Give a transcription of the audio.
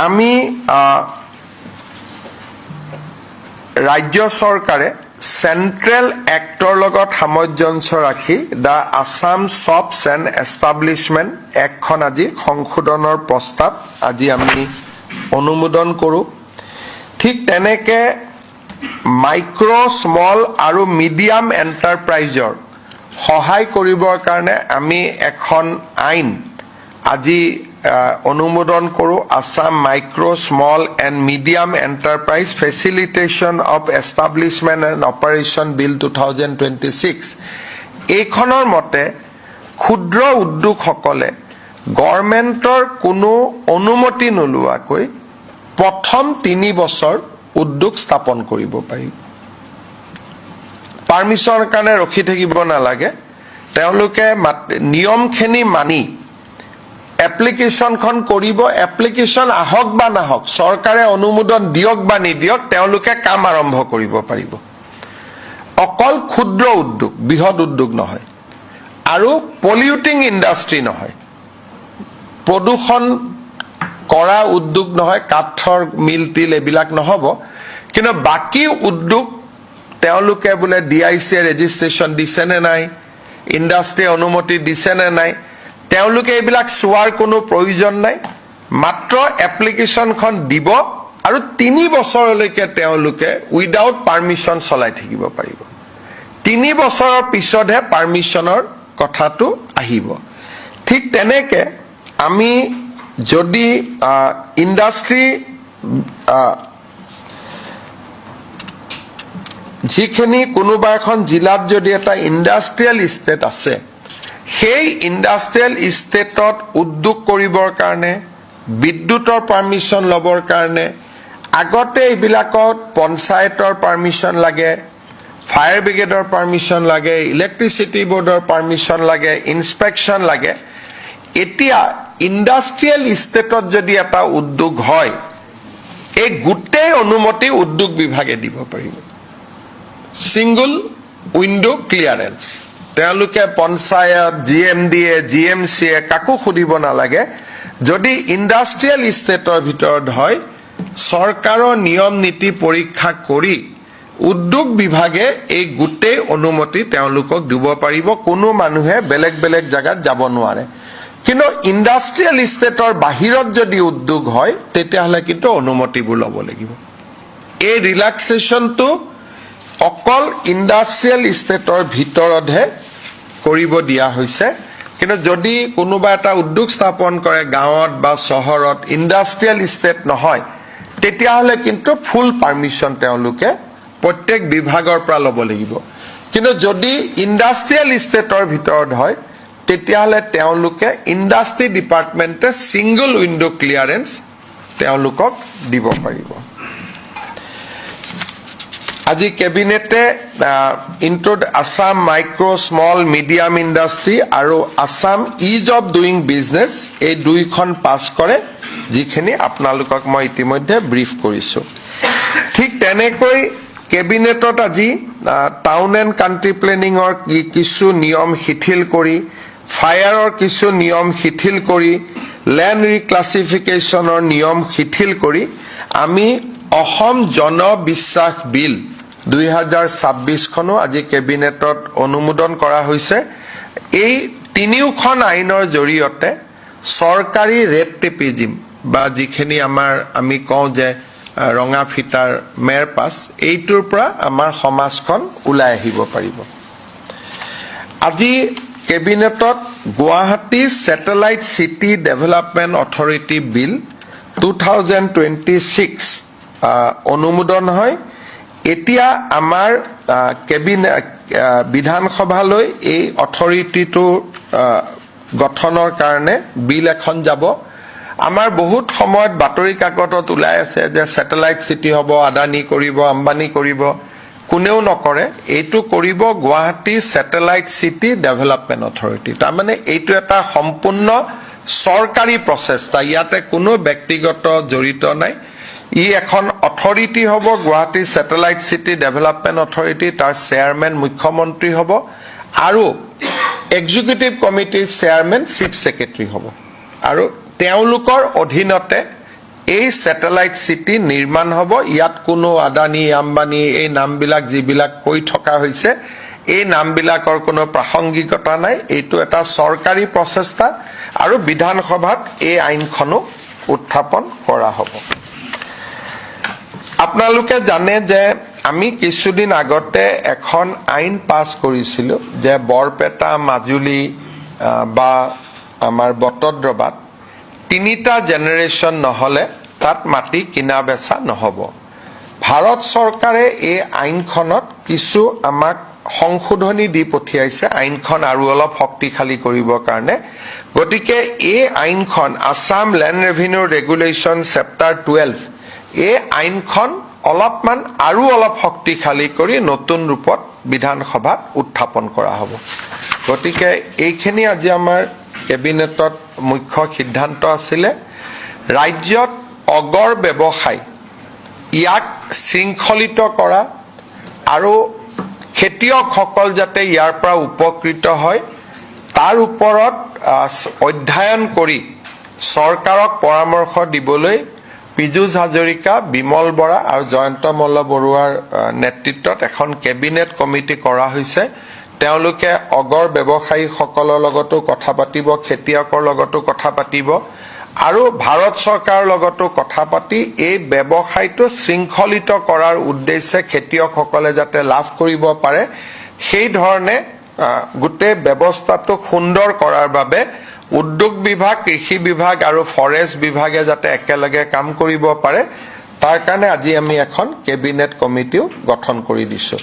আমি ৰাজ্য চৰকাৰে সেন্ট্ৰেল এক্টৰ লগত সামঞ্জস্য ৰাখি the Assam shops and establishment এক্টখন আজি সংশোধনৰ প্ৰস্তাৱ আজি আমি অনুমোদন কৰোঁ। ঠিক তেনেকে মাইক্ৰ স্মল আৰু মিডিয়াম এণ্টাৰপ্ৰাইজৰ সহায় কৰিবৰ কাৰণে আমি এখন আইন আজি অনুমোদন কৰোঁ। Assam micro small and medium enterprise facilitation of establishment and operation bill 2026। এইখনৰ মতে ক্ষুদ্ৰ উদ্যোগসকলে গভৰ্ণমেণ্টৰ কোনো অনুমতি নোলোৱাকৈ প্ৰথম 3 বছৰ উদ্যোগ স্থাপন কৰিব পাৰিব। পাৰ্মিশ্যনৰ কাৰণে ৰখি থাকিব নালাগে। তেওঁলোকে নিয়মখিনি মানি এপ্লিকেশ্যনখন কৰিব। এপ্লিকেশ্যন আহক বা নাহক, চৰকাৰে অনুমোদন দিয়ক বা নিদিয়ক, তেওঁলোকে কাম আৰম্ভ কৰিব পাৰিব। অকল ক্ষুদ্ৰ উদ্যোগ, বৃহৎ উদ্যোগ নহয়, আৰু পলিউটিং ইণ্ডাষ্ট্ৰী নহয়, প্ৰদূষণ কৰা উদ্যোগ নহয়, কাঠৰ মিল টিল এইবিলাক নহ'ব। কিন্তু বাকী উদ্যোগ তেওঁলোকে বোলে DIC ৰেজিষ্ট্ৰেশ্যন দিছে নে নাই, ইণ্ডাষ্ট্ৰীয়ে অনুমতি দিছে নে নাই, তেওঁলোকে এইবিলাক চোৱাৰ কোনো প্ৰয়োজন নাই। মাত্ৰ এপ্লিকেশ্যনখন দিব আৰু 3 বছৰলৈকে তেওঁলোকে উইদাউট পাৰ্মিশ্যন চলাই থাকিব পাৰিব। 3 বছৰৰ পিছতহে পাৰ্মিশ্যনৰ কথাটো আহিব। ঠিক তেনেকে আমি যদি ইণ্ডাষ্ট্ৰী যিখিনি কোনোবা এখন জিলাত যদি এটা ইণ্ডাষ্ট্ৰিয়েল ষ্টেট আছে, সেই ইণ্ডাষ্ট্ৰিয়েল ষ্টেটত উদ্যোগ কৰিবৰ কাৰণে বিদ্যুতৰ পাৰ্মিশ্যন ল'বৰ কাৰণে আগতে এইবিলাকত পঞ্চায়তৰ পাৰ্মিশ্যন লাগে, ফায়াৰ ব্ৰিগেডৰ পাৰ্মিশ্যন লাগে, ইলেক্ট্ৰিচিটি বোৰ্ডৰ পাৰ্মিশ্যন লাগে, ইনস্পেকশ্যন লাগে। এতিয়া ইণ্ডাষ্ট্ৰিয়েল ষ্টেটত যদি এটা উদ্যোগ হয়, এই গোটেই অনুমতি উদ্যোগ বিভাগে দিব পাৰিব। Single window clearance. তেওঁলোকে পঞ্চায়ত, GMDA, GMCA কাকো সুধিব নালাগে। যদি ইণ্ডাষ্ট্ৰিয়েল ষ্টেটৰ ভিতৰত হয়, চৰকাৰৰ নিয়ম নীতি পৰীক্ষা কৰি উদ্যোগ বিভাগে এই গোটেই অনুমতি তেওঁলোকক দিব পাৰিব। কোনো মানুহে বেলেগ বেলেগ জাগাত যাব নোৱাৰে। কিন্তু ইণ্ডাষ্ট্ৰিয়েল ষ্টেটৰ বাহিৰত যদি উদ্যোগ হয়, তেতিয়াহ'লে কিন্তু অনুমতিবোৰ ল'ব লাগিব। এই ৰিলেক্সেশ্যনটো অকল ইণ্ডাষ্ট্ৰিয়েল ষ্টেটৰ ভিতৰতহে কৰিব দিয়া হৈছে। কিন্তু যদি কোনোবা এটা উদ্যোগ স্থাপন কৰে গাঁৱত বা চহৰত, ইণ্ডাষ্ট্ৰিয়েল ষ্টেট নহয়, তেতিয়াহ'লে কিন্তু ফুল পাৰ্মিশ্যন তেওঁলোকে প্ৰত্যেক বিভাগৰ পৰা ল'ব লাগিব। কিন্তু যদি ইণ্ডাষ্ট্ৰিয়েল ষ্টেটৰ ভিতৰত হয়, তেতিয়াহ'লে তেওঁলোকে ইণ্ডাষ্ট্ৰি ডিপাৰ্টমেণ্টে ছিংগল উইণ্ডো ক্লিয়াৰেন্স তেওঁলোকক দিব পাৰিব। আজি কেবিনেটে Assam micro small medium industry আৰু Assam ease of doing business এই দুইখন পাছ কৰে, যিখিনি আপোনালোকক মই ইতিমধ্যে ব্ৰিফ কৰিছোঁ। ঠিক তেনেকৈ কেবিনেটত আজি টাউন এণ্ড কাণ্ট্ৰি প্লেনিঙৰ কিছু নিয়ম শিথিল কৰি, ফায়াৰৰ কিছু নিয়ম শিথিল কৰি, লেণ্ড ৰিক্লাছিফিকেশ্যনৰ নিয়ম শিথিল কৰি আমি অসম জনবিশ্বাস বিল 2026খনো আজি কেবিনেটত অনুমোদন কৰা হৈছে। এই 3খন আইনৰ জৰিয়তে চৰকাৰী ৰেড টেপিজিম বা যিখিনি আমি কওঁ যে ৰঙা ফিটাৰ মেৰ পাছ, এইটোৰ পৰা আমাৰ সমাজখন ওলাই আহিব পাৰিব। আজি কেবিনেটত Guwahati satellite city development authority bill 2026 অনুমোদন হয়। এতিয়া আমাৰ বিধানসভালৈ এই অথৰিটিটো গঠনৰ কাৰণে বিল এখন যাব। আমাৰ বহুত সময়ত বাতৰি কাকতত ওলাই আছে যে ছেটেলাইট চিটি হ'ব, আদানী কৰিব, আম্বানী কৰিব, কোনেও নকৰে। এইটো কৰিব Guwahati satellite city development authority. তাৰমানে এইটো এটা সম্পূৰ্ণ চৰকাৰী প্ৰচেষ্টা, ইয়াতে কোনো ব্যক্তিগত জড়িত নাই। ই এখন অথৰিটি হ'ব, Guwahati satellite city development authority. তাৰ চেয়াৰমেন মুখ্যমন্ত্ৰী হ'ব আৰু এক্সিকিউটিভ কমিটিৰ চেয়াৰমেন চিফ ছেক্ৰেটাৰী হ'ব। আৰু তেওঁলোকৰ অধীনতে এই স্যাটেলাইট সিটি নিৰ্মাণ হ'ব। ইয়াত কোনো আদানী আম্বানী এই নামবিলাক যিবিলাক কৈ থকা হৈছে এই নামবিলাকৰ কোনো প্ৰাসংগিকতা নাই। এইটো এটা চৰকাৰী প্ৰচেষ্টা আৰু বিধানসভাত এই আইনখনো উত্থাপন কৰা হ'ব। আপোনালোকে জানে যে আমি কিছুদিন আগতে এখন আইন পাছ কৰিছিলো যে বৰপেটা মাজুলী বা আমাৰ বটদ্ৰৱাত তিনিটা জেনেৰেশ্যন নহলে তাত মাটি কিনা বেচা নহব। ভাৰত চৰকাৰে এই আইনখনত কিছু আমাক সংশোধনী দি পঠিয়াইছে আইনখন আৰু অলপ শক্তিশালী কৰিবৰ কাৰণে। গতিকে এই আইনখন Assam land revenue regulation chapter 12 এই আইনখন অলপমান আৰু অলপ শক্তিশালী কৰি নতুন ৰূপত বিধানসভাত উত্থাপন কৰা হ'ব। গতিকে এইখিনি আজি আমাৰ কেবিনেটত মুখ্য সিদ্ধান্ত আছিলে। ৰাজ্যত অগৰ ব্যৱসায় ইয়াক শৃংখলিত কৰা আৰু খেতিয়কসকল যাতে ইয়াৰ পৰা উপকৃত হয় তাৰ ওপৰত অধ্যয়ন কৰি চৰকাৰক পৰামৰ্শ দিবলৈ পীযুষ হাজৰিকা, বিমল বৰা আৰু জয়ন্ত মল্ল বৰুৱাৰ নেতৃত্বত এখন কেবিনেট কমিটি কৰা হৈছে। তেওঁলোকে অগৰ ব্যৱসায়ীসকলৰ লগতো কথা পাতিব, খেতিয়কৰ লগতো কথা পাতিব আৰু ভাৰত চৰকাৰৰ লগতো কথা পাতি এই ব্যৱসায়টো শৃংখলিত কৰাৰ উদ্দেশ্যে খেতিয়কসকলে যাতে লাভ কৰিব পাৰে সেই ধৰণে গোটেই ব্যৱস্থাটো সুন্দৰ কৰাৰ বাবে উদ্যোগ বিভাগ, কৃষি বিভাগ আৰু ফৰেষ্ট বিভাগে যাতে একেলগে কাম কৰিব পাৰে তাৰ কাৰণে আজি আমি এখন কেবিনেট কমিটিও গঠন কৰি দিছো।